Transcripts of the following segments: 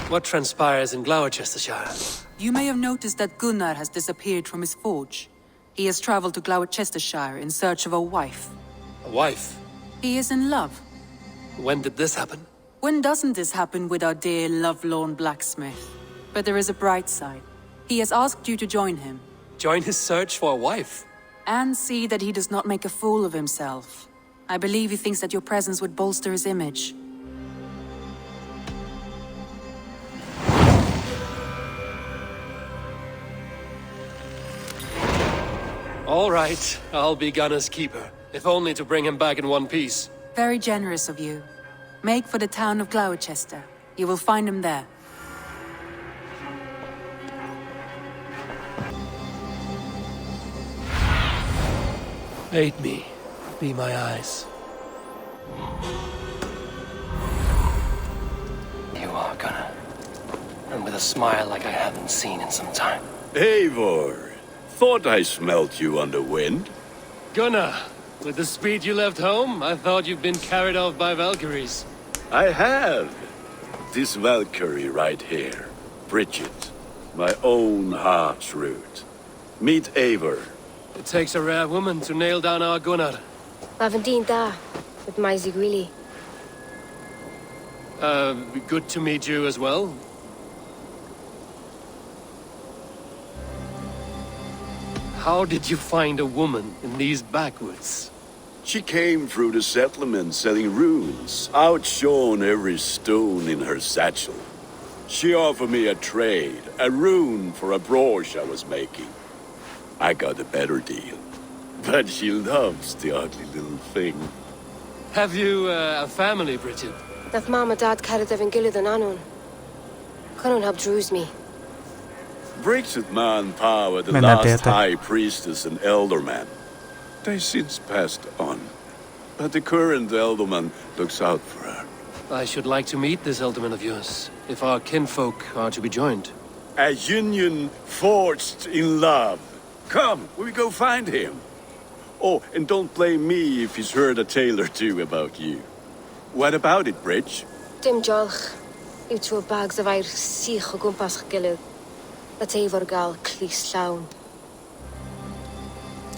What transpires in Gloucestershire? You may have noticed that Gunnar has disappeared from his forge. He has traveled to Gloucestershire in search of a wife. A wife? He is in love. When did this happen? When doesn't this happen with our dear lovelorn blacksmith? But there is a bright side. He has asked you to join him. Join his search for a wife? And see that he does not make a fool of himself. I believe he thinks that your presence would bolster his image. All right, I'll be Gunnar's keeper, if only to bring him back in one piece. Very generous of you. Make for the town of Gloucester. You will find him there. Aid me. Be my eyes. You are, Gunnar. And with a smile like I haven't seen in some time. Eivor, thought I smelt you on the wind. Gunnar, with the speed you left home, I thought you'd been carried off by Valkyries. I have. This Valkyrie right here. Bridget. My own heart's root. Meet Eivor. It takes a rare woman to nail down our Gunnar. Lavendine da, with Maisy Greeley. Good to meet you as well. How did you find a woman in these backwoods? She came through the settlement selling runes, outshone every stone in her satchel. She offered me a trade, a rune for a brooch I was making. I got a better deal. But she loves the ugly little thing. Have you a family, Bridget? Nath Mom a Dad carried Evan Gillid and Anun. Couldn't have drews me. Bridget man power, the Men last dette. high priestess and elderman. They since passed on. But the current elderman looks out for her. I should like to meet this elderman of yours, if our kinfolk are to be joined. A union forged in love. Come, we go find him. Oh, and don't blame me if he's heard a tale or two about you. What about it, Bridge? Dim jolch. You two bags of air sich o gwmpas Gillid. That's Eivor gal clis llawn.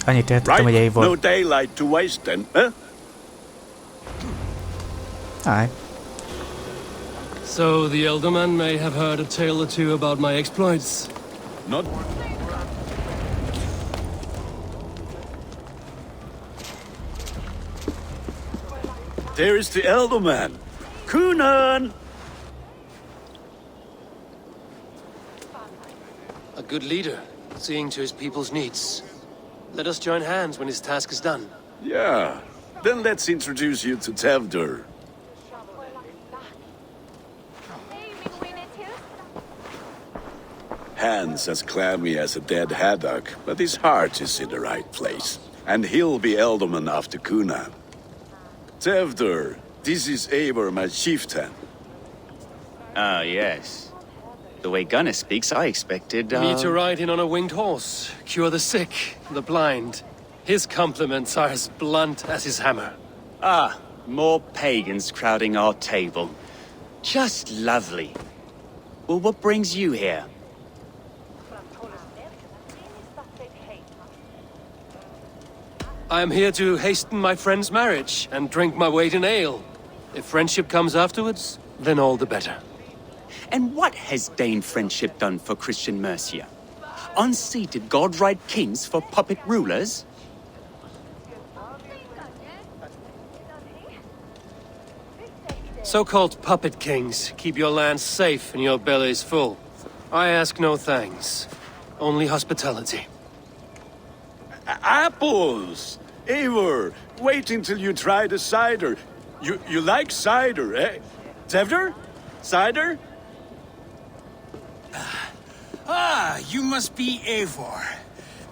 Ani teette Right? tämä Eivor. No daylight to waste then, huh? Aye. So the elderman may have heard a tale or two about my exploits. Not... There is the elderman. Gunnar! A good leader, seeing to his people's needs. Let us join hands when his task is done. Yeah. Then let's introduce you to Tevdur. Hands as clammy as a dead haddock, but his heart is in the right place. And he'll be elderman after Gunnar. Tevdur, this is Eivor, my chieftain. Ah, yes. The way Gunnar speaks, I expected, Me to ride in on a winged horse, cure the sick, the blind. His compliments are as blunt as his hammer. Ah, more pagans crowding our table. Just lovely. Well, what brings you here? I am here to hasten my friend's marriage and drink my weight in ale. If friendship comes afterwards, then all the better. And what has Dane friendship done for Christian Mercia? Unseated god-right kings for puppet rulers? So-called puppet kings keep your lands safe and your bellies full. I ask no thanks, only hospitality. Apples! Eivor, wait until you try the cider. You like cider, eh? Tevdur? Cider? Ah, you must be Eivor.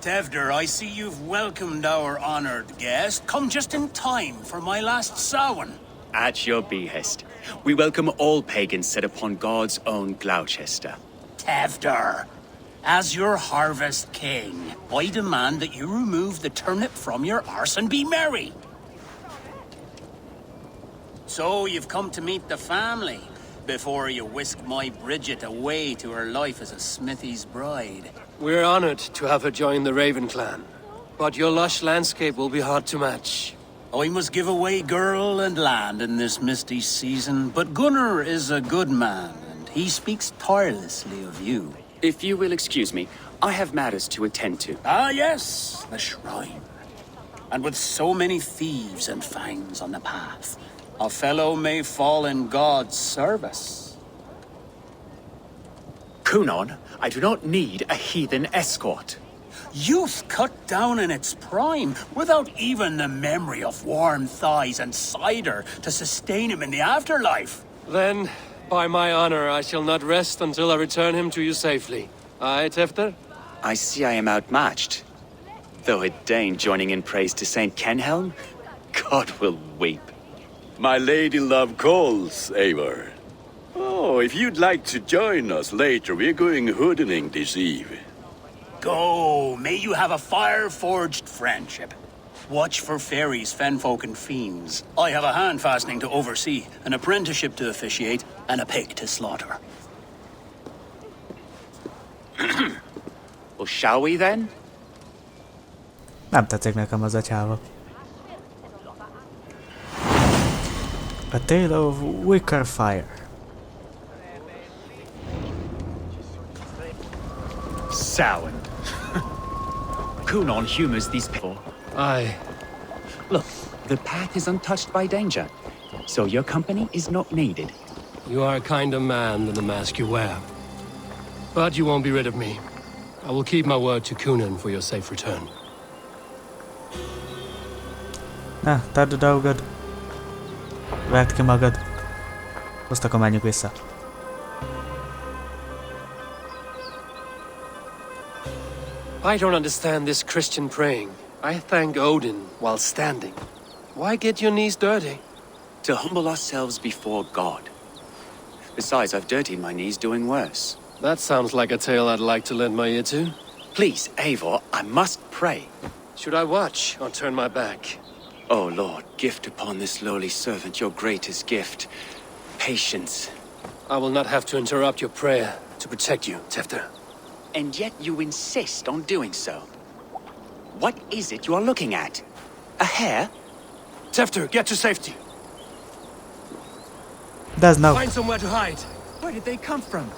Tevdur, I see you've welcomed our honored guest. Come just in time for my last Samhain. At your behest. We welcome all pagans set upon God's own Gloucester. Tevder, as your harvest king, I demand that you remove the turnip from your arse and be merry. So you've come to meet the family before you whisk my Bridget away to her life as a smithy's bride. We're honored to have her join the Raven clan, but your lush landscape will be hard to match. I must give away girl and land in this misty season, but Gunnar is a good man, and he speaks tirelessly of you. If you will excuse me, I have matters to attend to. Ah, yes, the shrine. And with so many thieves and fangs on the path, a fellow may fall in God's service. Kunon, I do not need a heathen escort. Youth cut down in its prime, without even the memory of warm thighs and cider to sustain him in the afterlife. Then, by my honor, I shall not rest until I return him to you safely. Aye, Tefter? I see I am outmatched. Though a Dane joining in praise to Saint Kenhelm, God will weep. My lady love calls, Eivor. Oh, if you'd like to join us later, we're going hoodening this eve. Go, may you have a fire-forged friendship. Watch for fairies, fenfolk, and fiends. I have a hand fastening to oversee, an apprenticeship to officiate, and a pig to slaughter. Well, shall we then? Nem tetszik nekem az a csáva. A Tale of Wicker Fire. Sound. Kunon humors these people. Aye. Look, the path is untouched by danger, so your company is not needed. You are a kinder man than the mask you wear. But you won't be rid of me. I will keep my word to Kunan for your safe return. Na, tartsd a dolgod. Vedd ki magad. Azt akkor menjünk vissza. I don't understand this Christian praying. I thank Odin while standing. Why get your knees dirty? To humble ourselves before God. Besides, I've dirtied my knees doing worse. That sounds like a tale I'd like to lend my ear to. Please, Eivor, I must pray. Should I watch or turn my back? Oh Lord, gift upon this lowly servant your greatest gift. Patience. I will not have to interrupt your prayer to protect you, Tefter. And yet you insist on doing so. What is it you are looking at? A hare? Tefter, get to safety. There's no... Find somewhere to hide. Where did they come from?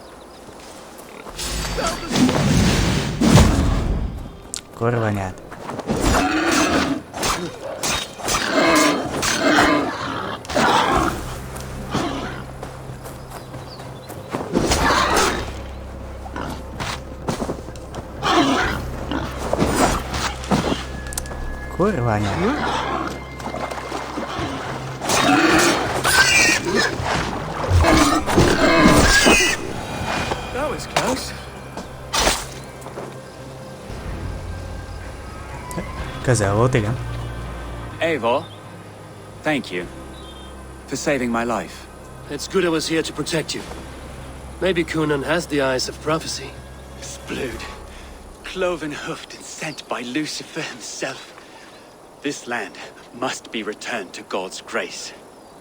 Kurvanyád. Kurvanyád. That was close. Közel volt, igen. Eivor, thank you for saving my life. It's good I was here to protect you. Maybe Kunan has the eyes of prophecy. This blood, cloven-hoofed and sent by Lucifer himself. This land must be returned to God's grace.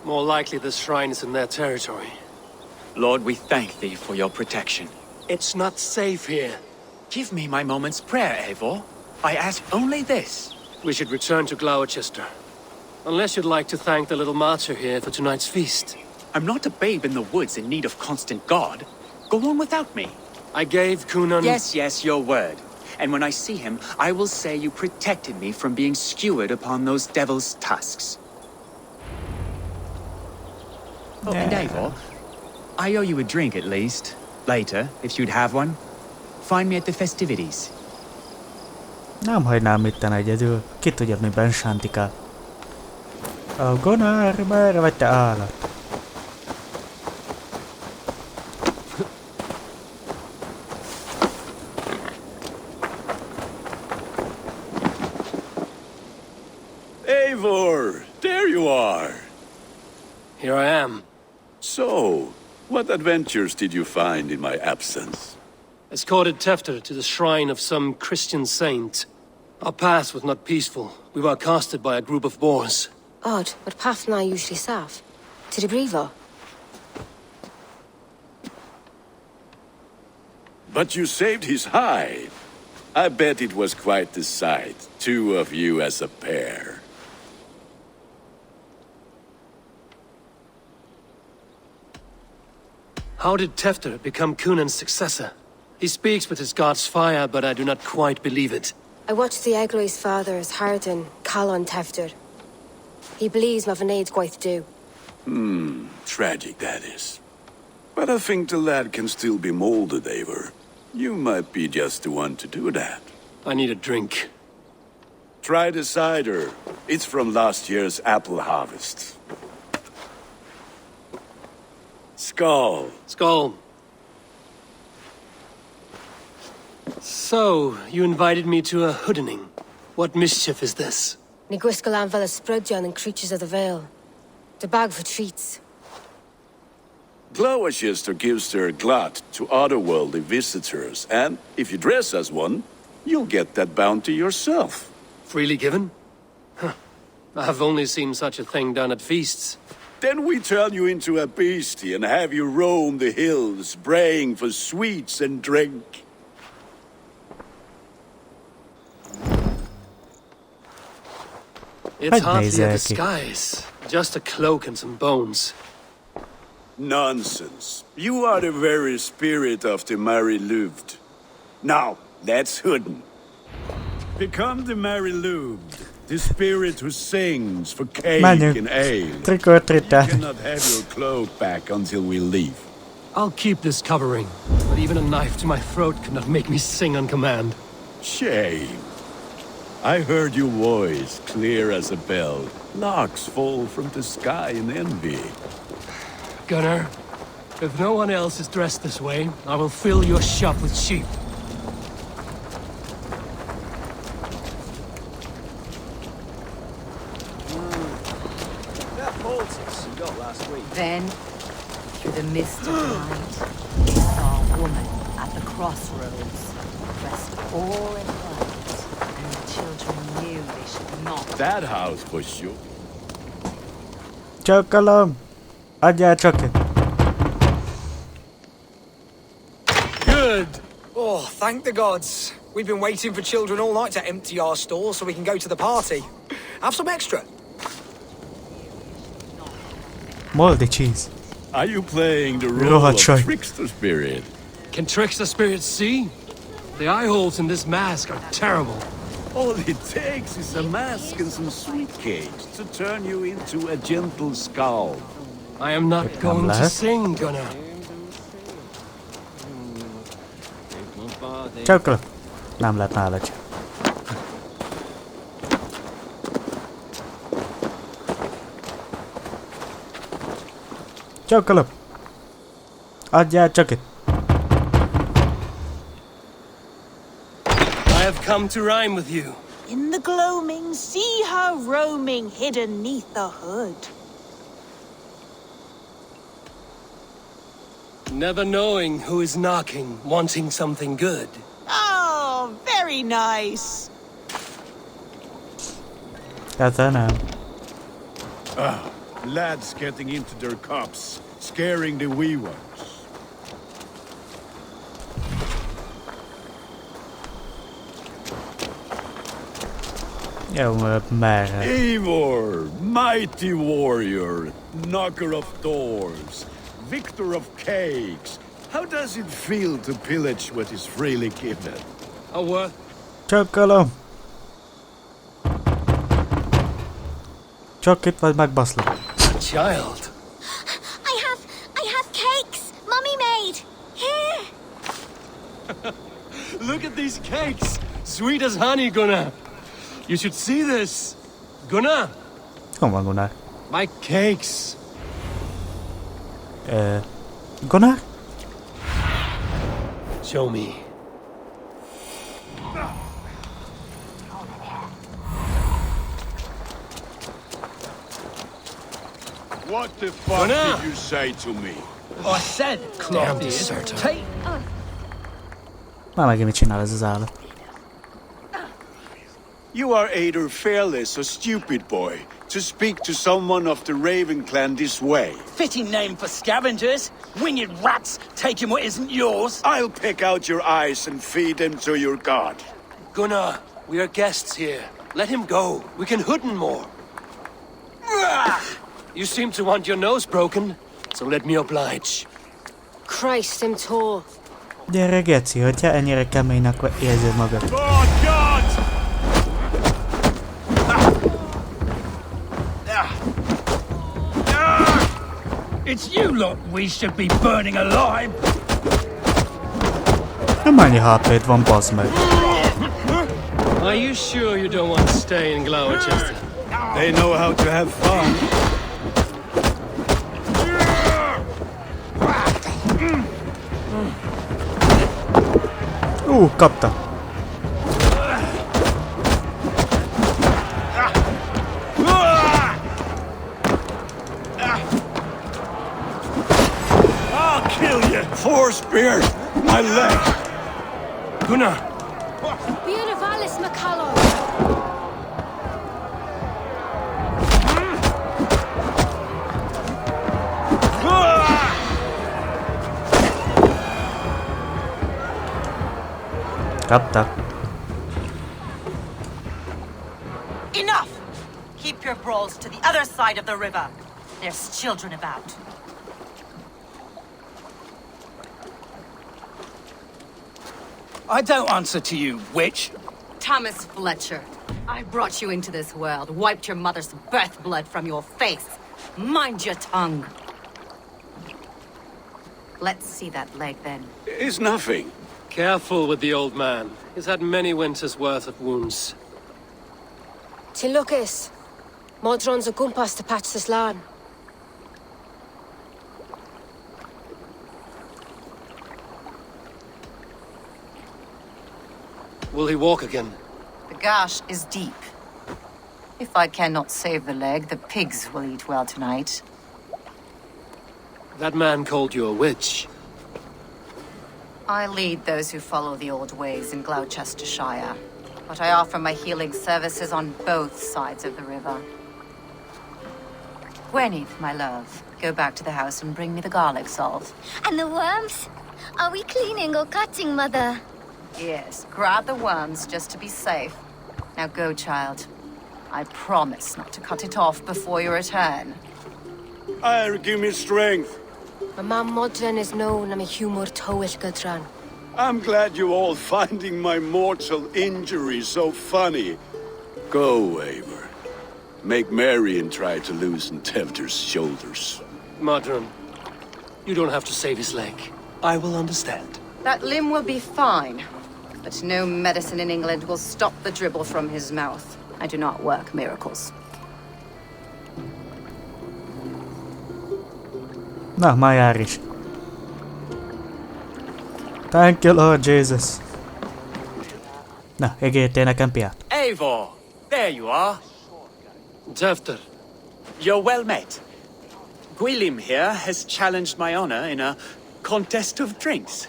More likely the shrine is in their territory. Lord, we thank thee for your protection. It's not safe here. Give me my moment's prayer, Eivor. I ask only this. We should return to Gloucester. Unless you'd like to thank the little martyr here for tonight's feast. I'm not a babe in the woods in need of constant guard. Go on without me. I gave Kunan... Yes, your word. And when I see him, I will say you protected me from being skewered upon those devil's tusks. Oh, and Eivor, I owe you a drink at least. Later, if you'd have one. Find me at the festivities. Nem hagynám itten egyedül. Ki tudja, miben sántikál. A Gunnar, merre vagy te állat? Eivor, there you are. Here I am. So, what adventures did you find in my absence? escorted Tefter to the shrine of some Christian saint. Our path was not peaceful. We were accosted by a group of boars. Odd, but path na usually safe. To the brievo. But you saved his hide. I bet it was quite the sight. Two of you as a pair. How did Tefter become Cunan's successor? He speaks with his god's fire, but I do not quite believe it. I watched the Egloi's father's Harden, Calon Tefter. He believes Mavanade quite do. Tragic that is. But I think the lad can still be molded, Eivor. You might be just the one to do that. I need a drink. Try the cider. It's from last year's apple harvest. Skull. Skull. So, you invited me to a hoodening. What mischief is this? Ni gwisgalan fel ysbrydion and creatures of the Vale. The bag for treats. Gloucester gives their glut to otherworldly visitors, and if you dress as one, you'll get that bounty yourself. Freely given? Huh. I've only seen such a thing done at feasts. Then we turn you into a beastie and have you roam the hills, braying for sweets and drink. It's Quite hardly a lazy. disguise. Just a cloak and some bones. Nonsense. You are the very spirit of the Mary Louved. Now, let's hooden. Become the Mary Louved, the spirit who sings for cake Manu. and ale. Trick or treat You där. cannot have your cloak back until we leave. I'll keep this covering, but even a knife to my throat could not make me sing on command. Shame. I heard your voice clear as a bell. Larks fall from the sky in envy. Gunnar, if no one else is dressed this way, I will fill your shop with sheep. Then, through the mist of night, we saw a woman at the crossroads, dressed all in white, and the children knew they should not. That house for sure. Chocolate. Aja chocolate. Good! Oh, thank the gods. We've been waiting for children all night to empty our stores so we can go to the party. Have some extra. Moldy cheese. Are you playing the Roll role a of try. trickster spirit? Can trickster spirits see? The eye holes in this mask are terrible. All it takes is a mask and some sweet cakes to turn you into a gentle skull. I am not going to left. sing, Gunnar. Chocolate. Nem lett nála csak. Chocolate. Adjál csak itt. I have come to rhyme with you. In the gloaming, see her roaming hidden neath the hood. Never knowing who is knocking, wanting something good. Oh, very nice. Köszönöm. Lads getting into their cups, scaring the wee ones. Jó, merre. Eivor, mighty warrior, knocker of doors, victor of cakes. How does it feel to pillage what is freely given? A what? Chocolate. Csak itt vagy megbaszlak. A child. I have cakes. Mummy made. Here. Look at these cakes! Sweet as honey, Gunnar. You should see this. Gunnar, Hol van Gunnar? my cakes. Gunnar? Show me. What the fuck Gunnar! did you say to me? I said, Damn deserter. take... Már megint mit csinál ez az állat? You are either fearless or stupid, boy, to speak to someone of the Raven clan this way. Fitting name for scavengers. Winged rats taking what isn't yours. I'll pick out your eyes and feed them to your god. Gunnar, we are guests here. Let him go. We can hood him more. You seem to want your nose broken, so let me oblige. Christ him tall. Gyere, geci, hogyha ennyire keménynek érzed magad. God, God! It's you lot we should be burning alive. Nem annyi HP-t van, bassz meg. Are you sure you don't want to stay in Gloucester? They know how to have fun. Kapta. I'll kill you! 4 spears! My leg! Gunnar! Bíana Valis McCallum. Kapta. Enough! Keep your brawls to the other side of the river. There's children about. I don't answer to you, witch. Thomas Fletcher, I brought you into this world, wiped your mother's birth blood from your face. Mind your tongue. Let's see that leg then. It's nothing. Careful with the old man. He's had many winters' worth of wounds. Till Lucas. Modron's a gumpas to patch this land. Will he walk again? The gash is deep. If I cannot save the leg, the pigs will eat well tonight. That man called you a witch. I lead those who follow the old ways in Gloucestershire, but I offer my healing services on both sides of the river. Gwyneth, my love, go back to the house and bring me the garlic salt. And the worms? Are we cleaning or cutting, Mother? Yes, grab the worms just to be safe. Now go, child. I promise not to cut it off before you return. Give me strength. My mam Modron is known am a humor towish gadran. I'm glad you all finding my mortal injury so funny. Go, Eivor. Make merry and try to loosen Tevder's shoulders. Modron, you don't have to save his leg. I will understand. That limb will be fine, but no medicine in England will stop the dribble from his mouth. I do not work miracles. Na, már jár is. Thank you, Lord Jesus. Na, ígértél nekem piát. Eivor, there you are. Tefter, You're well met. Gwilym here has challenged my honor in a contest of drinks.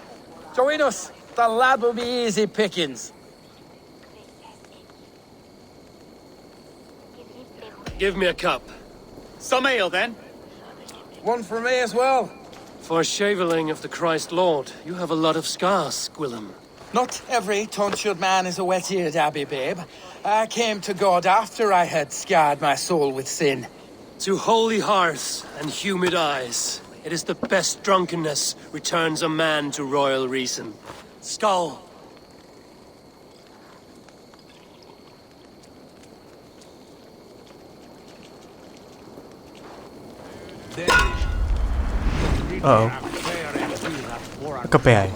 Join us. The lad will be easy pickings. give me a cup. Some ale, then. One for me as well. For shaveling of the Christ Lord, you have a lot of scars, Gwillem. Not every tonsured man is a wet-eared abbey, babe. I came to God after I had scarred my soul with sin. To holy hearths and humid eyes, it is the best drunkenness returns a man to royal reason. Skull. Uh-oh. A kapjáj.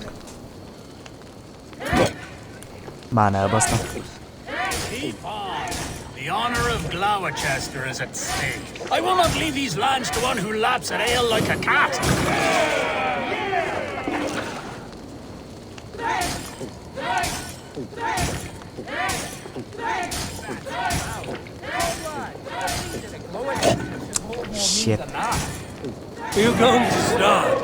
Már elbasztam. The honor of Gloucester is at stake. I will not leave these lands to one who laps at ale like a cat. Shit. Are you going to start?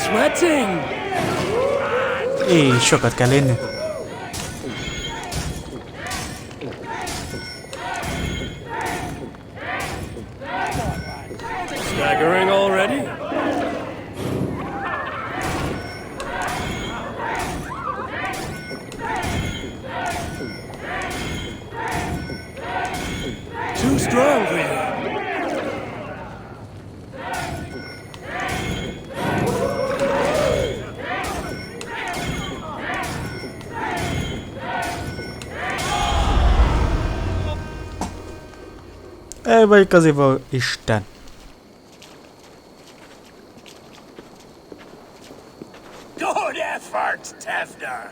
sweating! Sokat kell inni. Staggering already? Too strong for you. Vagy igaziból Isten. Good effort, Tevder.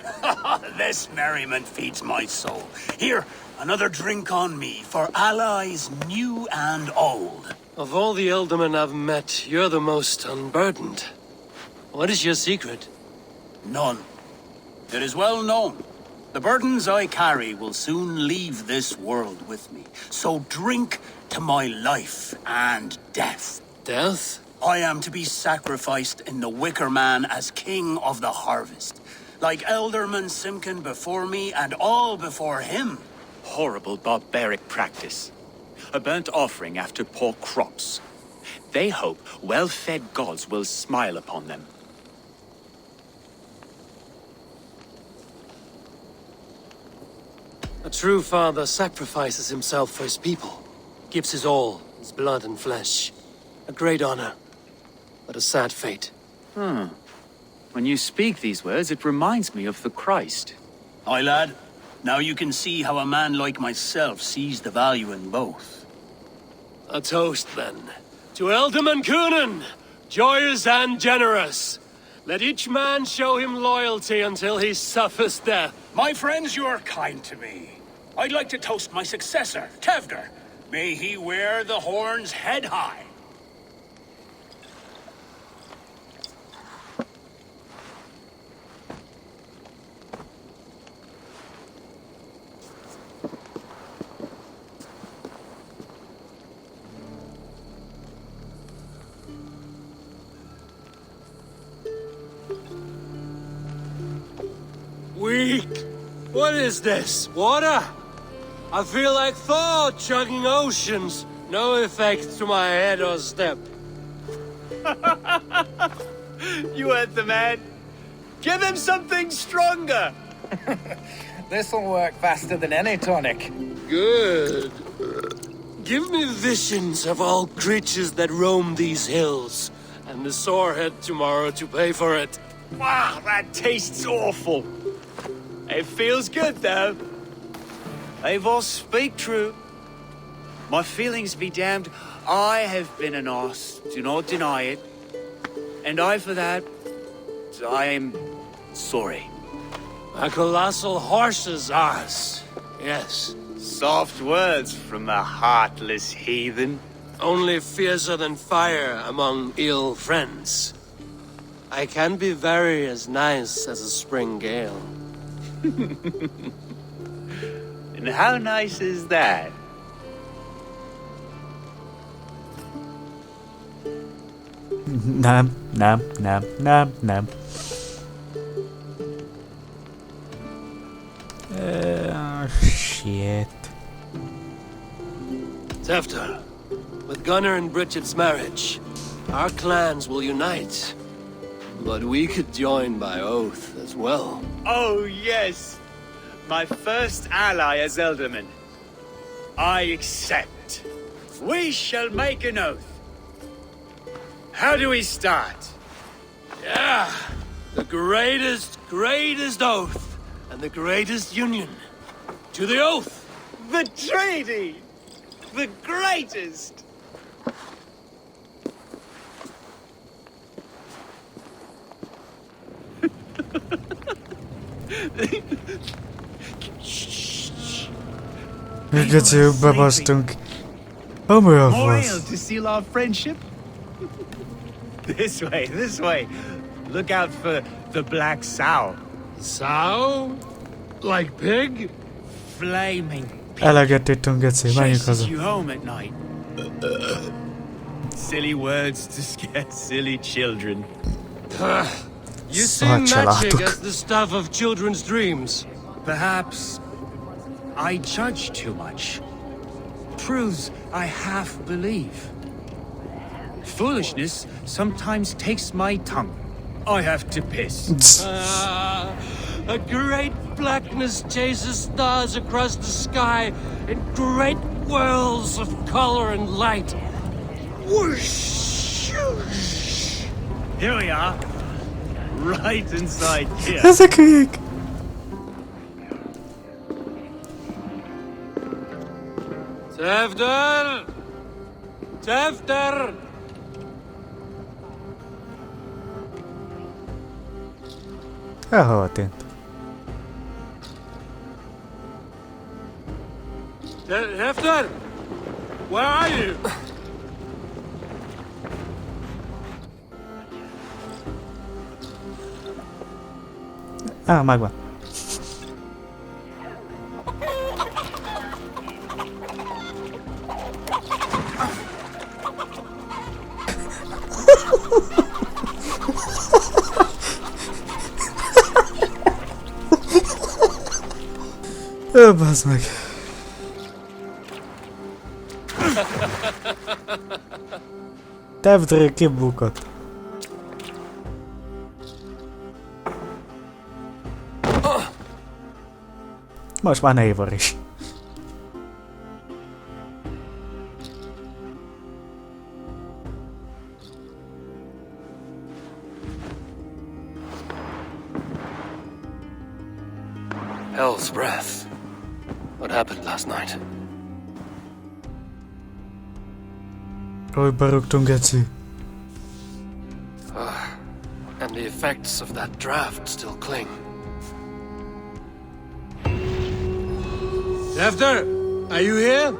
This merriment feeds my soul. Here, another drink on me for allies new and old. Of all the ealdormen I've met, you're the most unburdened. What is your secret? None. It is well known. The burdens I carry will soon leave this world with me. So drink to my life and death. Death? I am to be sacrificed in the Wicker Man as king of the harvest. Like Elderman Simkin before me and all before him. Horrible barbaric practice. A burnt offering after poor crops. They hope well-fed gods will smile upon them. A true father sacrifices himself for his people. Gives his all, his blood and flesh. A great honor, but a sad fate. When you speak these words, it reminds me of the Christ. Aye, lad. Now you can see how a man like myself sees the value in both. A toast, then. To Ealdorman Coonan, joyous and generous. Let each man show him loyalty until he suffers death. My friends, you are kind to me. I'd like to toast my successor, Tevder. May he wear the horns head high. Weak! What is this? Water? I feel like Thor chugging oceans. No effect to my head or step. You heard the man. Give him something stronger. This'll work faster than any tonic. Good. Give me visions of all creatures that roam these hills, and the sorehead tomorrow to pay for it. Wow, that tastes awful. It feels good, though. They all speak true. My feelings be damned. I have been an ass, do not deny it. And I, for that, I am sorry. A colossal horse's ass. Yes. Soft words from a heartless heathen. Only fiercer than fire among ill friends. I can be very as nice as a spring gale. And how nice is that? Nem. Shit. Tevder, with Gunnar and Bridget's marriage, our clans will unite. But we could join by oath as well. Oh, yes. My first ally as Ealdorman. I accept. We shall make an oath. How do we start? Yeah, the greatest oath, and the greatest union. To the oath! The treaty! The greatest! Végül bebasztunk. Amolyan More ale fasz. to seal our friendship? This way. Look out for the black sow. Sow? Like pig? Flaming Eleget ittunk, geci, menjünk haza. chases you home at night. Silly words to scare silly children. You see magic as the stuff of children's dreams. Perhaps I judge too much. Truths I half believe. Foolishness sometimes takes my tongue. I have to piss. A great blackness chases stars across the sky in great whirls of color and light. Whoosh! Here we are. Right inside here. Ez a kijk. Tevder! Tevder! Elhova tűnt. Tevder! Where are you? Megvan. Bazd meg. Tevdről kibukott. Most már Eivor is. Hell's breath. What happened last night? Hogy berúgtunk, geci. And the effects of that draft still cling. Tevder, are you here?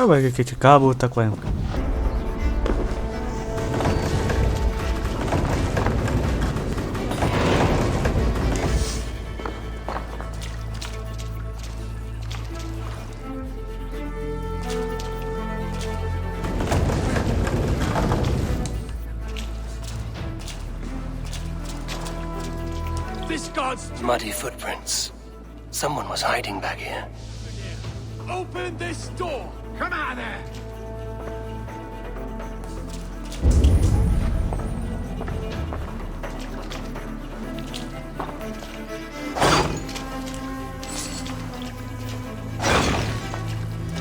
Meg egy kicsit kábultak vagyunk. Muddy footprints. Someone was hiding back here. Open this door! Come out of there!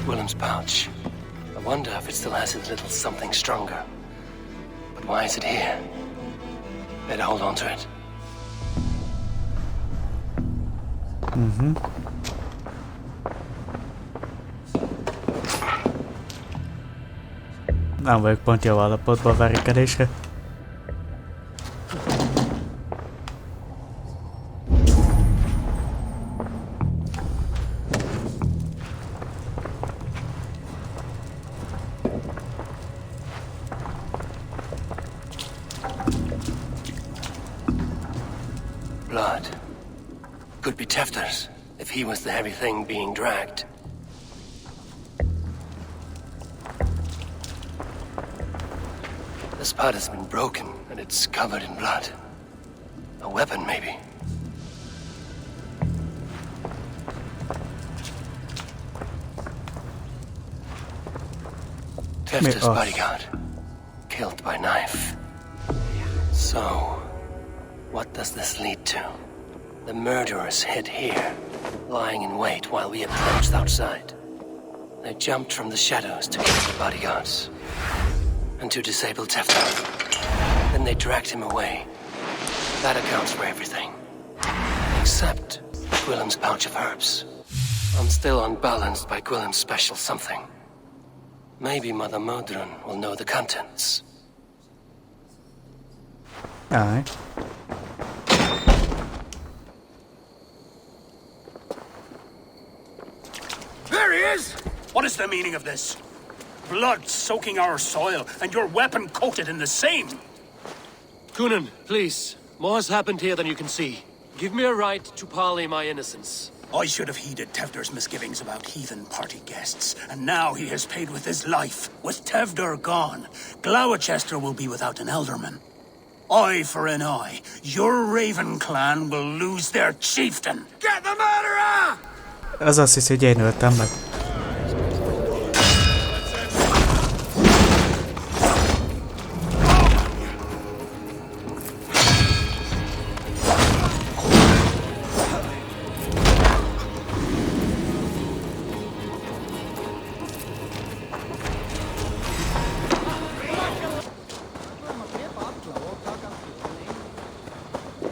Willem's pouch. I wonder if it still has his little something stronger. But why is it here? Better hold on to it. Nem vagyok pont jó állapotban a verkedésre. Blood. Could be Tefter's, if he was the heavy thing being dragged. The spot has been broken, and it's covered in blood. A weapon, maybe. Tefter's bodyguard. Killed by knife. So, what does this lead to? The murderers hid here, lying in wait while we approached outside. They jumped from the shadows to kill the bodyguards. And to disable Tefter. Then they dragged him away. That accounts for everything. Except Gwillem's pouch of herbs. I'm still unbalanced by Gwillem's special something. Maybe Mother Modron will know the contents. Aye. There he is! What is the meaning of this? Blood soaking our soil, and your weapon coated in the same! Gunnar, please. More has happened here than you can see. Give me a right to parley my innocence. I should have heeded Tevder's misgivings about heathen party guests, and now he has paid with his life. With Tevder gone, Gloucester will be without an elderman. Eye for an eye. Your Raven clan will lose their chieftain. Get the murderer! Az azt hiszi, hogy én öltem meg.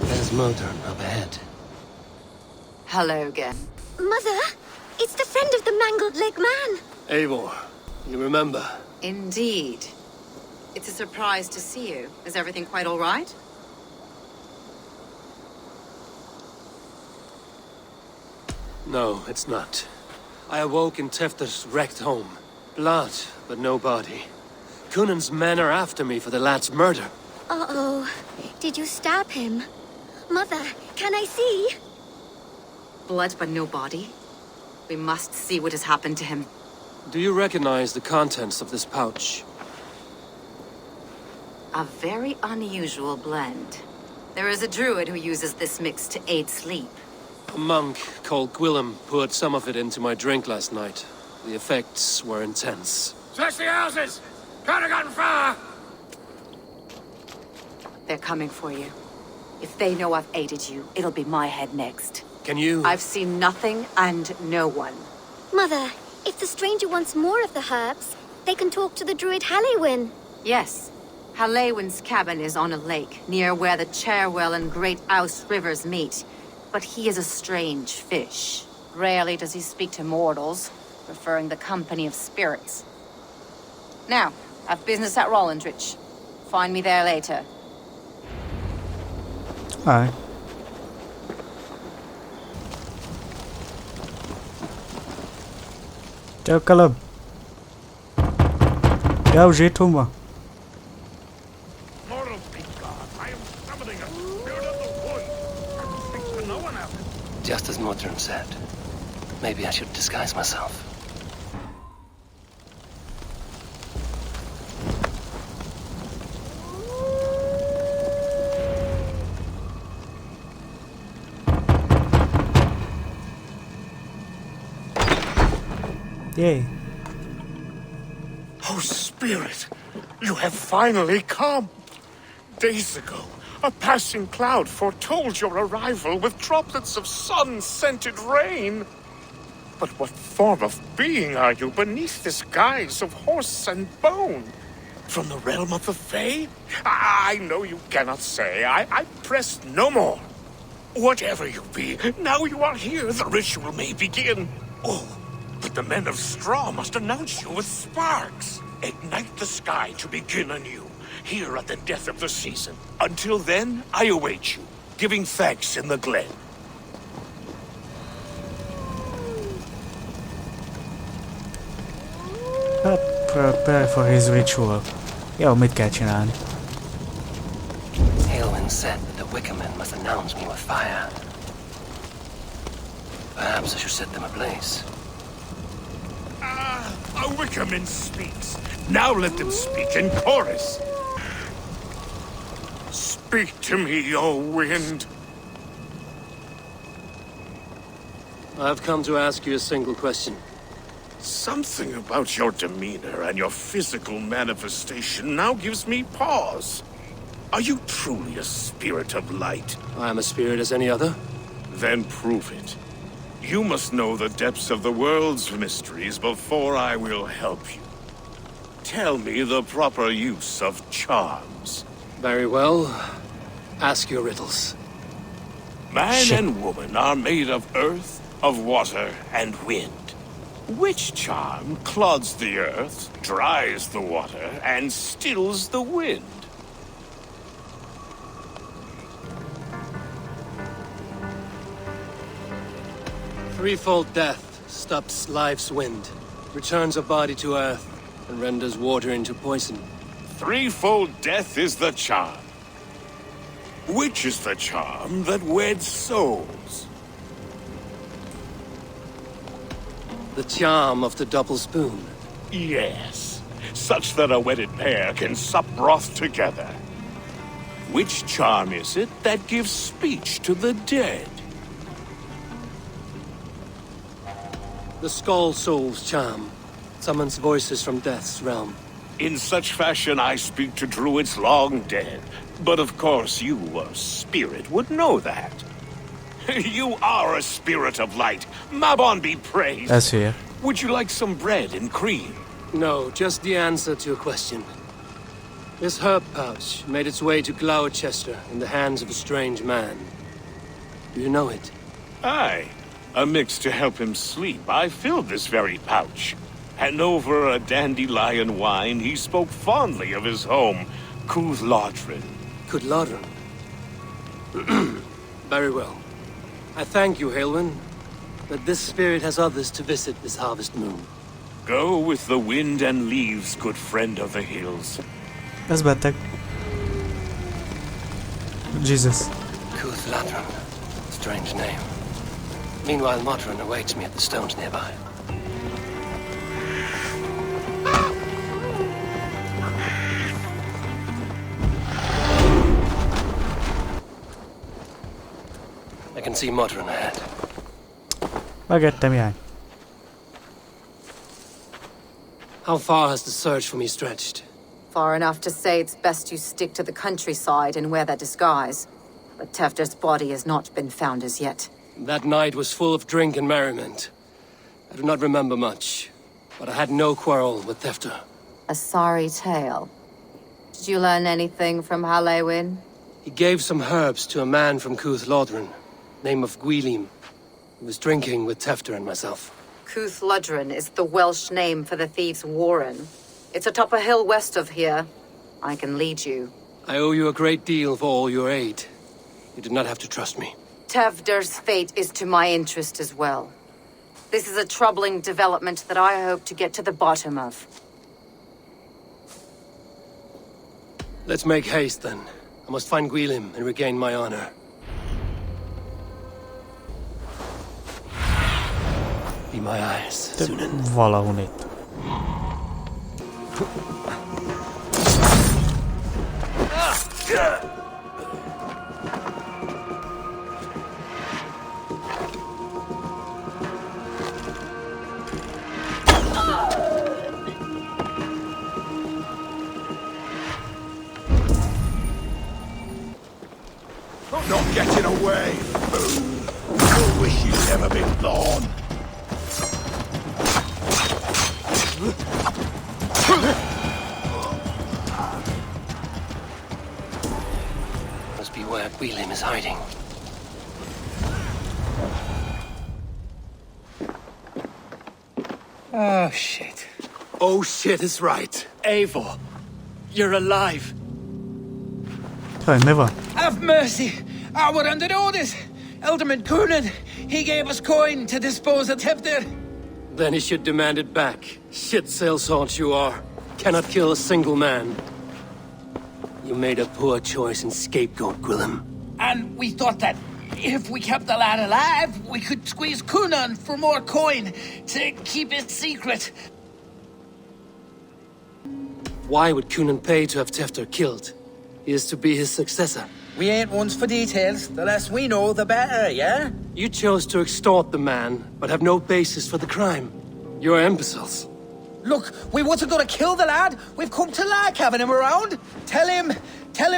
There's motor up ahead. Hello again. Mother, it's the friend of the mangled leg man. Eivor, you remember? Indeed. It's a surprise to see you. Is everything quite all right? No, it's not. I awoke in Tefter's wrecked home. Blood, but no body. Cunan's men are after me for the lad's murder. Uh-oh. Did you stab him? Mother, can I see? Blood but no body. We must see what has happened to him. Do you recognize the contents of this pouch? A very unusual blend. There is a druid who uses this mix to aid sleep. A monk called Gwillem poured some of it into my drink last night. The effects were intense. Search the houses! Can't have gotten far! They're coming for you. If they know I've aided you, it'll be my head next. Can you... I've seen nothing and no one. Mother, if the stranger wants more of the herbs, they can talk to the druid Hallywin. Yes. Hallywin's cabin is on a lake, near where the Cherwell and Great Ouse rivers meet. But he is a strange fish. Rarely does he speak to mortals, preferring the company of spirits. Now, I've business at Rollandrich. Find me there later. Aye. Chào Caleb. Chào dễ thùng mà. Just as Mordrum said. Maybe I should disguise myself. Yay. Oh, Spirit, you have finally come. Days ago, a passing cloud foretold your arrival with droplets of sun-scented rain. But what form of being are you beneath this guise of horse and bone? From the realm of the Fae? I know you cannot say. I press no more. Whatever you be, now you are here, the ritual may begin. Oh, but the men of straw must announce you with sparks. Ignite the sky to begin anew, here at the death of the season. Until then, I await you, giving thanks in the glen. Prepare for his ritual. Jó, mit kell csinálni? Halewin said that the Wickermen must announce me with fire. Perhaps I should set them ablaze. A Wickerman speaks. Now let them speak in chorus. Speak to me, O wind. I've come to ask you a single question. Something about your demeanor and your physical manifestation now gives me pause. Are you truly a spirit of light? I am a spirit as any other. Then prove it. You must know the depths of the world's mysteries before I will help you. Tell me the proper use of charms. Very well. Ask your riddles. Man and woman are made of earth, of water, and wind. Which charm clods the earth, dries the water, and stills the wind? Threefold death stops life's wind, returns a body to earth, and renders water into poison. Threefold death is the charm. Which is the charm that weds souls? The charm of the double spoon. Yes, such that a wedded pair can sup broth together. Which charm is it that gives speech to the dead? The Skull Soul's charm summons voices from death's realm. In such fashion I speak to druids long dead. But of course you, a spirit, would know that. You are a spirit of light. Mabon be praised. That's here. Would you like some bread and cream? No, just the answer to a question. This herb pouch made its way to Gloucester in the hands of a strange man. Do you know it? Aye. A mix to help him sleep. I filled this very pouch. And over a dandelion wine, he spoke fondly of his home, Cooth-Lodrin. Cooth-Lodrin? Very well. I thank you, Halwyn, but this spirit has others to visit this harvest moon. Go with the wind and leaves, good friend of the hills. Ez beteg. Jesus. Cooth-Lodrin. Strange name. Meanwhile, Modron awaits me at the stones nearby. I can see Modron ahead. Megettem jány. How far has the search for me stretched? Far enough to say it's best you stick to the countryside and wear that disguise. But Tefter's body has not been found as yet. That night was full of drink and merriment. I do not remember much, but I had no quarrel with Tefter. A sorry tale. Did you learn anything from Halewin? He gave some herbs to a man from Cooth-Lodrin, name of Gwylim. He was drinking with Tefter and myself. Cooth-Lodrin is the Welsh name for the thieves' warren. It's atop a hill west of here. I can lead you. I owe you a great deal for all your aid. You did not have to trust me. Tevder's fate is to my interest as well. This is a troubling development that I hope to get to the bottom of. Let's make haste, then. I must find Gwylim and regain my honor. Be my eyes, Sunan. Valahol itt. Not getting away. I wish you'd never been born. Must be where Gwylim is hiding. Oh, shit. Oh, shit is right. Eivor, you're alive. Hej, mi van? Have mercy! We're under orders! Alderman Coonan, he gave us coin to dispose of Tefter. Then he should demand it back. Shit sail salt you are. Cannot kill a single man. You made a poor choice in scapegoat, Gwylim. And we thought that if we kept the lad alive, we could squeeze Coonan for more coin to keep it secret. Why would Coonan pay to have Tefter killed? He is to be his successor. We ain't ones for details. The less we know, the better, yeah? You chose to extort the man, but have no basis for the crime. You're imbeciles. Look, we wasn't gonna kill the lad. We've come to like having him around. Tell him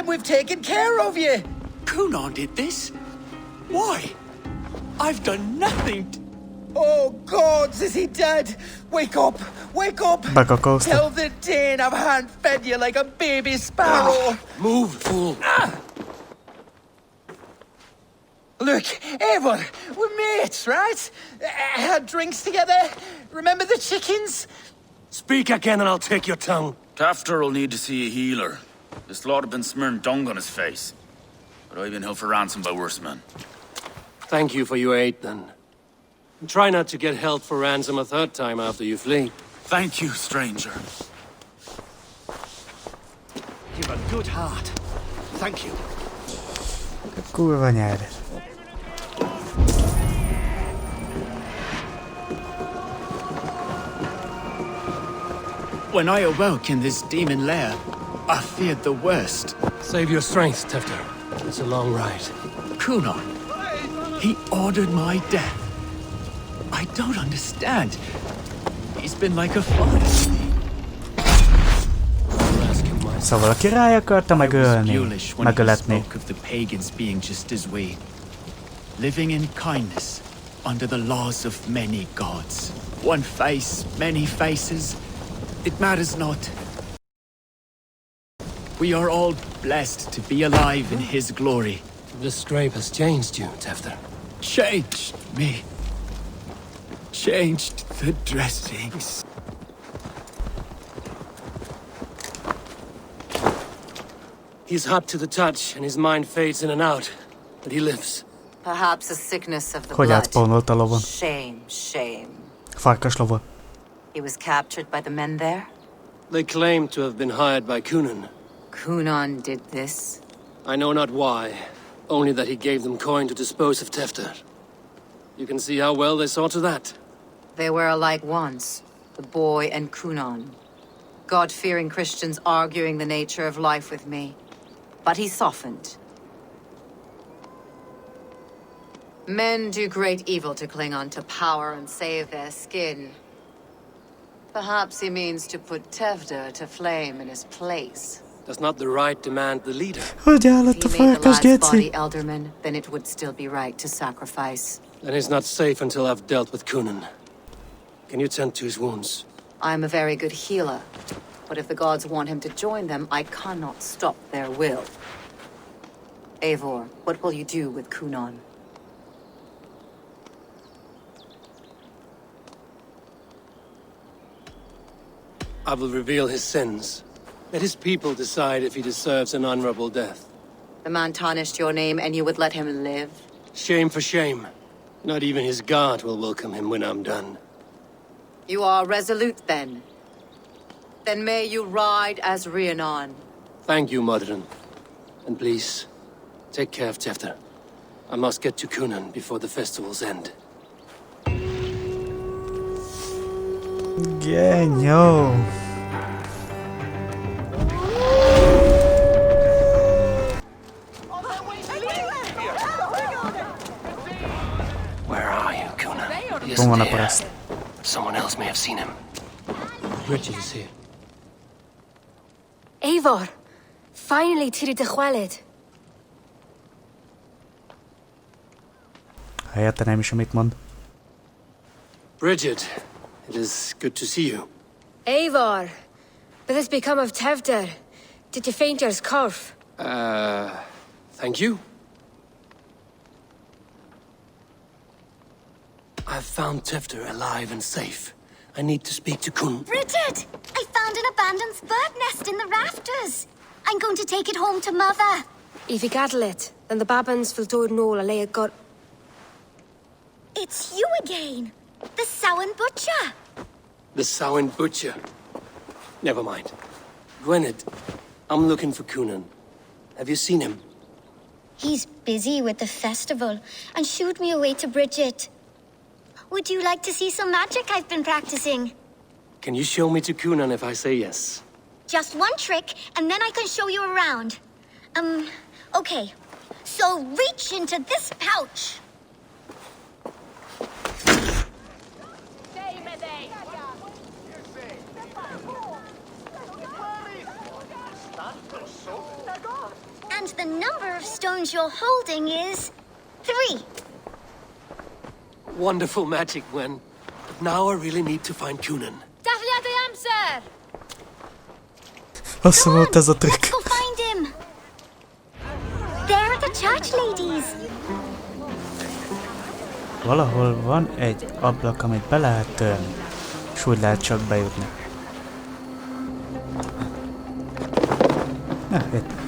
we've taken care of you. Coonan did this? Why? I've done nothing. Oh, gods, is he dead? Wake up! Wake up! Bekakózta. Tell the Dane I've hand-fed you like a baby sparrow. Move, fool. Look, Eivor, we're mates, right? Had drinks together. Remember the chickens? Speak again and I'll take your tongue. Tafter will need to see a healer. This lot have been smearing dung on his face. But I've been held for ransom by worse men. Thank you for your aid, then. And try not to get held for ransom a third time after you flee. Thank you, stranger. You've a good heart. Thank you. Kurva nyári. When I awoke in this demon lair, I feared the worst. Save your strength, Tefter. It's a long ride. Gunnar, he ordered my death. I don't understand. He's been like a father to me. Szóval a király akarta megölni, megöletni. Spoke of the pagans being just as we, living in kindness under the laws of many gods. One face, many faces. It matters not. We are all blessed to be alive in his glory. The scrape has changed you, Tefter. Changed me. Changed the dressings. He's hot to the touch, and his mind fades in and out. But he lives. Perhaps a sickness of the Hogy átpolnolt a lovon? Shame, shame. Farkas lova. He was captured by the men there? They claim to have been hired by Kunan. Kunan did this? I know not why, only that he gave them coin to dispose of Tefter. You can see how well they saw to that. They were alike once, the boy and Kunan. God-fearing Christians arguing the nature of life with me. But he softened. Men do great evil to cling on to power and save their skin. Perhaps he means to put Tevder to flame in his place. Does not the right demand the leader? Hogy állott a farkas, geci? Elderman, then it would still be right to sacrifice. Then he's not safe until I've dealt with Kunan. Can you tend to his wounds? I'm a very good healer. But if the gods want him to join them, I cannot stop their will. Eivor, what will you do with Kunan? I will reveal his sins. Let his people decide if he deserves an honorable death. The man tarnished your name and you would let him live? Shame for shame. Not even his guard will welcome him when I'm done. You are resolute, then. Then may you ride as Rhiannon. Thank you, Modron. And please, take care of Tefter. I must get to Kunan before the festivals end. Genio. Where are you, Gunnar? He Come on, isn't here. Aparast. Someone else may have seen him. Richard is here. Eivor, finally tiri de chwaled. Helyette nem is, amit mond. Bridget, it is good to see you. Eivor, what has become of Tevder? Did you faint your scarf? Thank you. I've found Tefter alive and safe. I need to speak to Kun. Bridget! I found an abandoned bird nest in the rafters. I'm going to take it home to Mother. If you gaddle it, then the babans will do it all a lay got. It's you again. The Samhain Butcher. The Samhain Butcher. Never mind. Gwynedd, I'm looking for Kunan. Have you seen him? He's busy with the festival and shooed me away to Bridget. Would you like to see some magic I've been practicing? Can you show me to Kunan if I say yes? Just one trick, and then I can show you around. Okay. So reach into this pouch. And the number of stones you're holding is 3. Wonderful magic, Gwen. But now I really need to find Kunan. Hosszú volt ez a trükk. Let's go find him. There are the church ladies. Valahol van egy ablak, amit be lehet törni. És úgy lehet csak bejutni. Itt.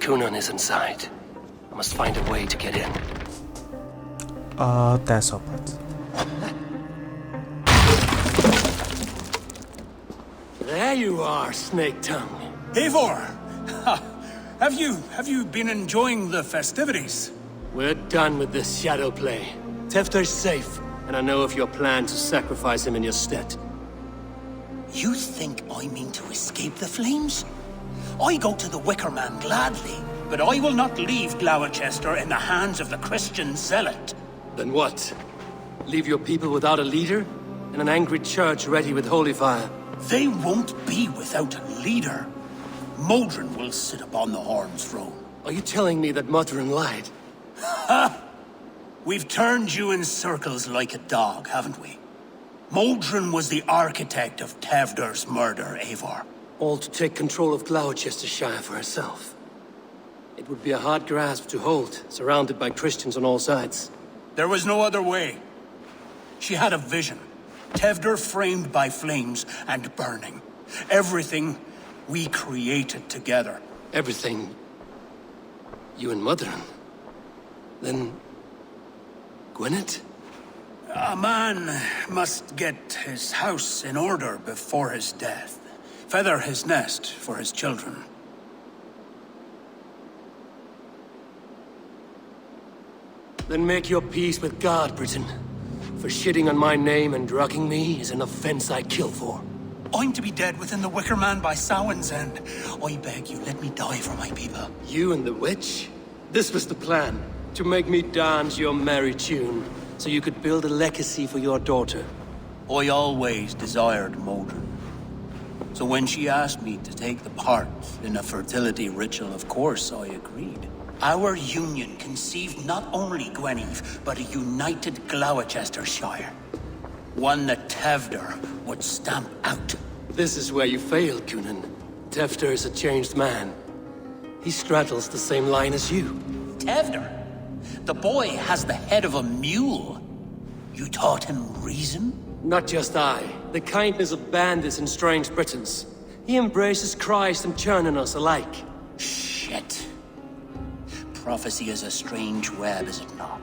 Kunan is inside. I must find a way to get in. Te szophatsz. There you are, Snake Tongue. Eivor! Have you been enjoying the festivities? We're done with this shadow play. Tefter's safe, and I know of your plan to sacrifice him in your stead. You think I mean to escape the flames? I go to the Wicker Man gladly, but I will not leave Gloucester in the hands of the Christian zealot. Then what? Leave your people without a leader? And an angry church ready with holy fire? They won't be without a leader. Modron will sit upon the Horn's throne. Are you telling me that Modron lied? Ha! We've turned you in circles like a dog, haven't we? Modron was the architect of Tevder's murder, Eivor. All to take control of Gloucestershire for herself. It would be a hard grasp to hold, surrounded by Christians on all sides. There was no other way. She had a vision. Tevder framed by flames and burning. Everything we created together. Everything? You and Modron? Then... Gwynedd? A man must get his house in order before his death. Feather his nest for his children. Then make your peace with God, Britain. For shitting on my name and drugging me is an offense I kill for. I'm to be dead within the Wicker Man by Samhain's end. I beg you, let me die for my people. You and the witch? This was the plan. To make me dance your merry tune, so you could build a legacy for your daughter. I always desired Modron. So when she asked me to take the part in a fertility ritual, of course I agreed. Our union conceived not only Gwynedd, but a united Gloucestershire. One that Tevder would stamp out. This is where you failed, Gunnar. Tefter is a changed man. He straddles the same line as you. Tevder? The boy has the head of a mule. You taught him reason? Not just I. The kindness of bandits and strange Britons. He embraces Christ and churning us alike. Shit. Prophecy is a strange web, is it not?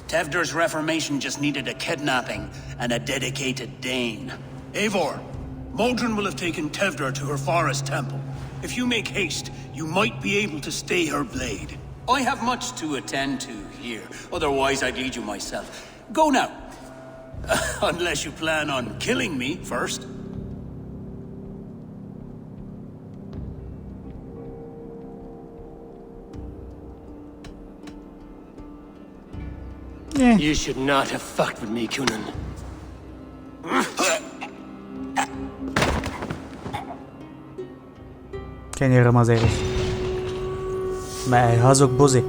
Tevder's reformation just needed a kidnapping and a dedicated Dane. Eivor, Modron will have taken Tevder to her forest temple. If you make haste, you might be able to stay her blade. I have much to attend to here, otherwise I'd lead you myself. Go now. Unless you plan on killing me first. Yeah. You should not have fucked with me, Gunnar. Kenyérem azért is. Mely hazug buzi.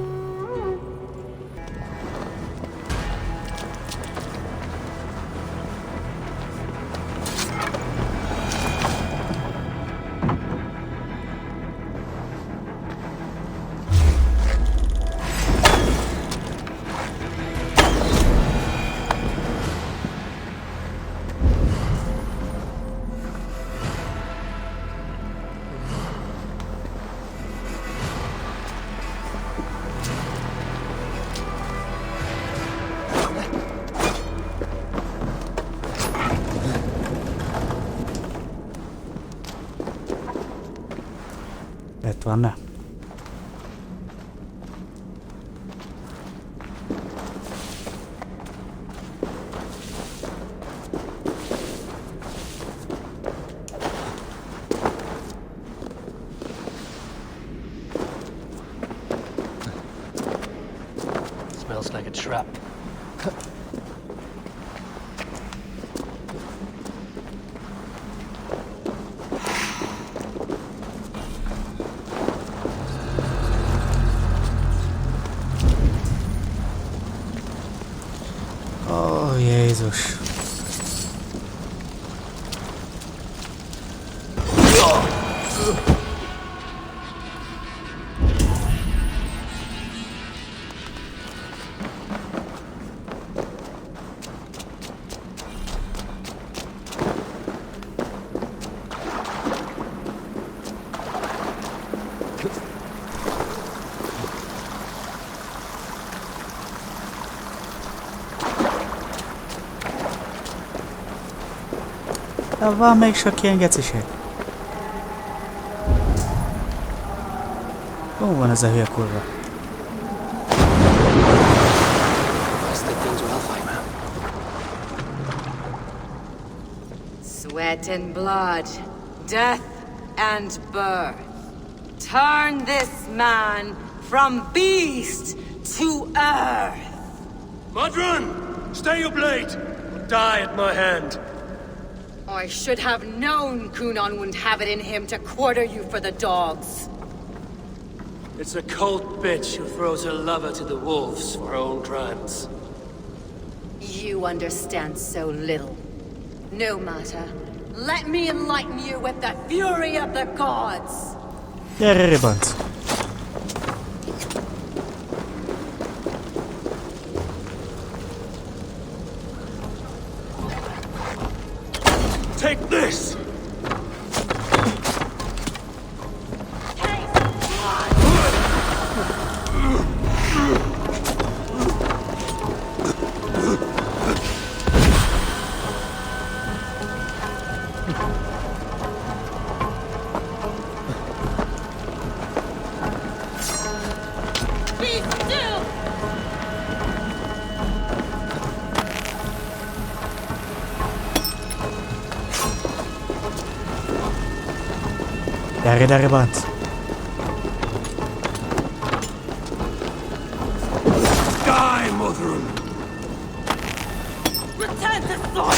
Lett volna. Smells like a trap. Ó, Jézus. Van még sok ilyen geciség. Hol van ez a hülye kurva? Sweat and blood, death and birth. Turn this man from beast to earth. Modron! Stay your blade! Or die at my hand. I should have known Gunnar wouldn't have it in him to quarter you for the dogs. It's a cold bitch who throws her lover to the wolves for her own crimes. You understand so little. No matter. Let me enlighten you with the fury of the gods. Gyere, ribanc. Take this! Gyere ide, ribanc. Die, Modron! Return to soil!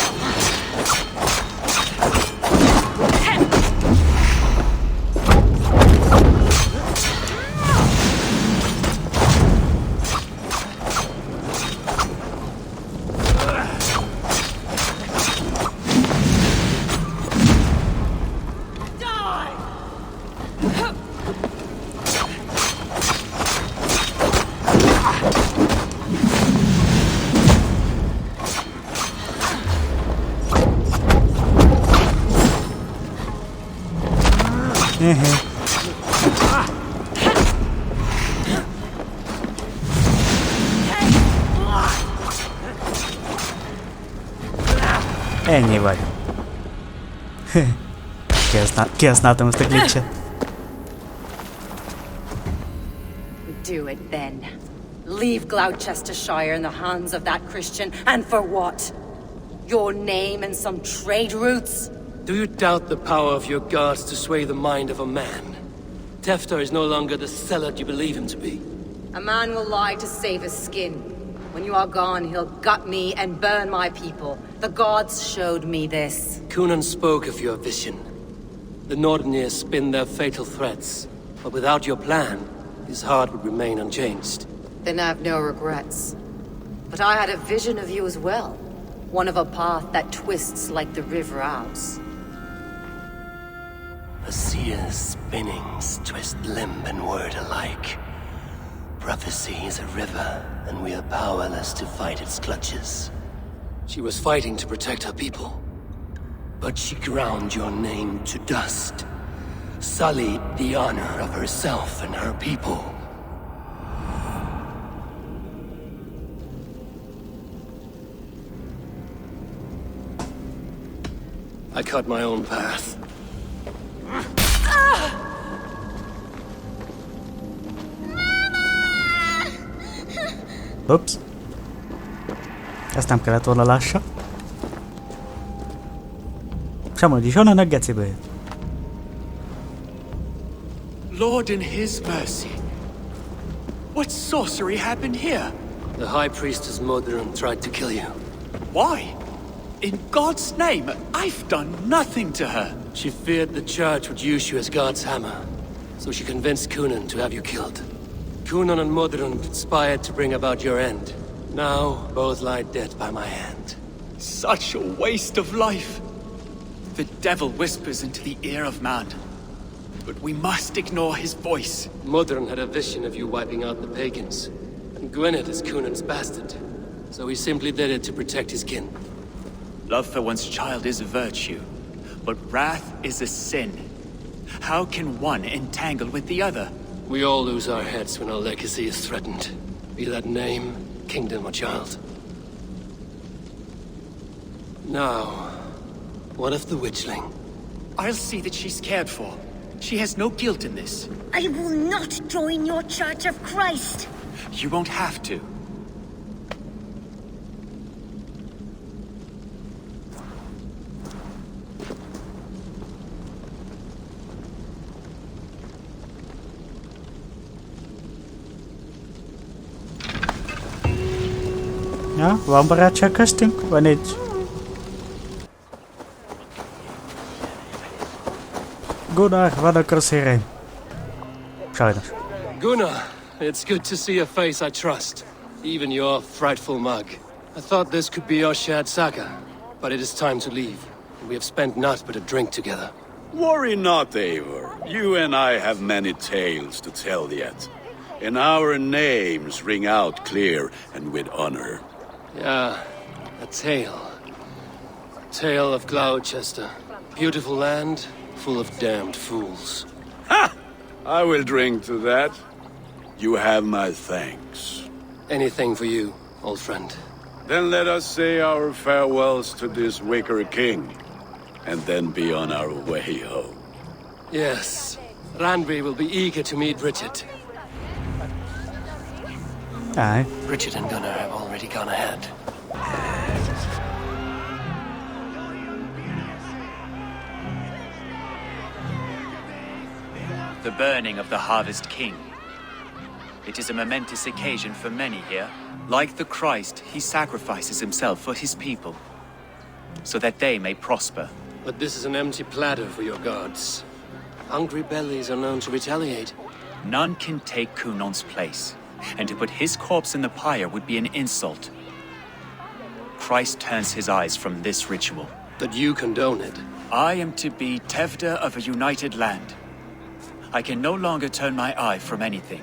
Ennyi vagy. Kihasználtam ezt a glitchet. Do it then. Leave Gloucestershire in the hands of that Christian, and for what? Your name and some trade routes? Do you doubt the power of your gods to sway the mind of a man? Tefter is no longer the zealot you believe him to be. A man will lie to save his skin. When you are gone, he'll gut me and burn my people. The gods showed me this. Gunnar spoke of your vision. The Nordenir spin their fatal threats, but without your plan, his heart would remain unchanged. Then I have no regrets. But I had a vision of you as well. One of a path that twists like the river Ouse. A seer's spinnings twist limb and word alike. Prophecy is a river, and we are powerless to fight its clutches. She was fighting to protect her people, but she ground your name to dust, sullied the honor of herself and her people. I cut my own path. Ups. Ezt nem kellett volna lássa. Sem úgy is onnan a gecibe jött. Lord in his mercy. What sorcery happened here? The High Priestess Modron tried to kill you. Why? In God's name, I've done nothing to her. She feared the Church would use you as God's hammer, so she convinced Gunnar to have you killed. Gunnar and Modron conspired to bring about your end. Now, both lie dead by my hand. Such a waste of life. The devil whispers into the ear of man, but we must ignore his voice. Modron had a vision of you wiping out the pagans, and Gwynedd is Gunnar's bastard, so he simply did it to protect his kin. Love for one's child is a virtue, but wrath is a sin. How can one entangle with the other? We all lose our heads when our legacy is threatened. Be that name, kingdom, or child. Now, what of the witchling? I'll see that she's cared for. She has no guilt in this. I will not join your Church of Christ. You won't have to. Ja, waarom beraadshakasting? Wanneer? Gunnar, wat een crosseren. Sorry. Gunnar, it's good to see a face I trust. Even your frightful mug. I thought this could be our shared saga, but it is time to leave. We have spent naught but a drink together. Worry not, Eivor. You and I have many tales to tell yet. And our names ring out clear and with honor. Yeah, a tale. A tale of Gloucester. Beautiful land, full of damned fools. Ha! I will drink to that. You have my thanks. Anything for you, old friend. Then let us say our farewells to this wicker king, and then be on our way home. Yes, Randby will be eager to meet Bridget. Aye. Bridget and Gunnar have already gone ahead. The burning of the Harvest King. It is a momentous occasion for many here. Like the Christ, he sacrifices himself for his people, so that they may prosper. But this is an empty platter for your gods. Hungry bellies are known to retaliate. None can take Kunon's place, and to put his corpse in the pyre would be an insult. Christ turns his eyes from this ritual. But you condone it. I am to be Tevda of a united land. I can no longer turn my eye from anything.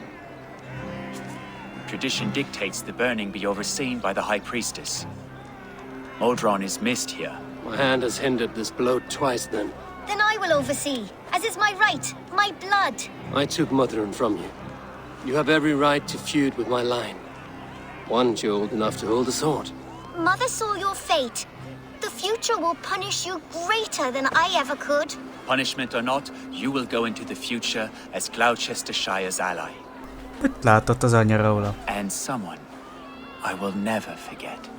Tradition dictates the burning be overseen by the High Priestess. Modron is missed here. My hand has hindered this blow twice then. Then I will oversee, as is my right, my blood. I took Mother'n from you. You have every right to feud with my line. Once you're old enough to hold a sword. Mother saw your fate. The future will punish you greater than I ever could. Punishment or not, you will go into the future as Gloucestershire's ally. Mit látott az anyja róla? And someone I will never forget.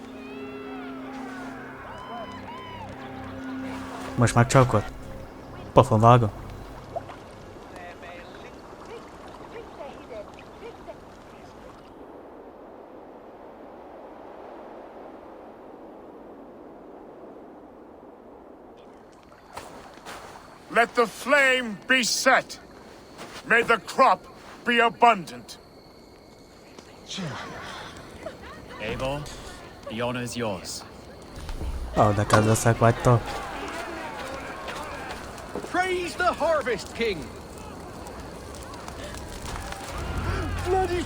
Most már csókot. Pofon vágom. Let the flame be set. May the crop be abundant. Eivor, the honor is yours. Ó, de kedveszek vagytok. Praise the Harvest King! Bloody...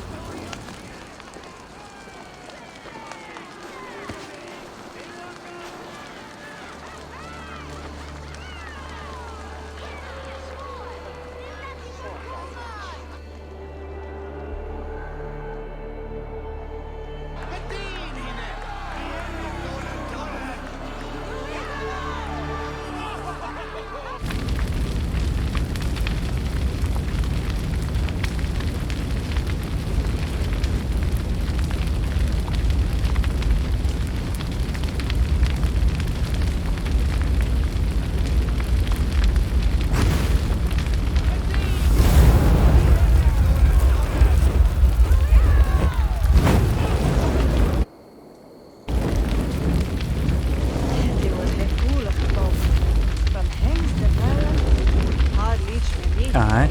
Áj.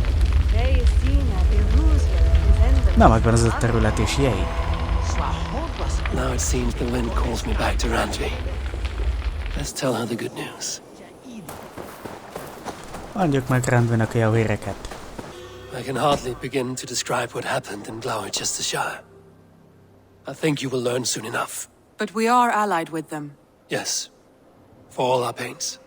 Na, megvan az a terület és jej. Now it seems the wind calls me back to Randby. Let's tell her the good news. Mondjuk meg Randbynak a jó híreket. I can hardly begin to describe what happened in Gloucestershire. I think you will learn soon enough. But we are allied with them. Yes, for all our pains.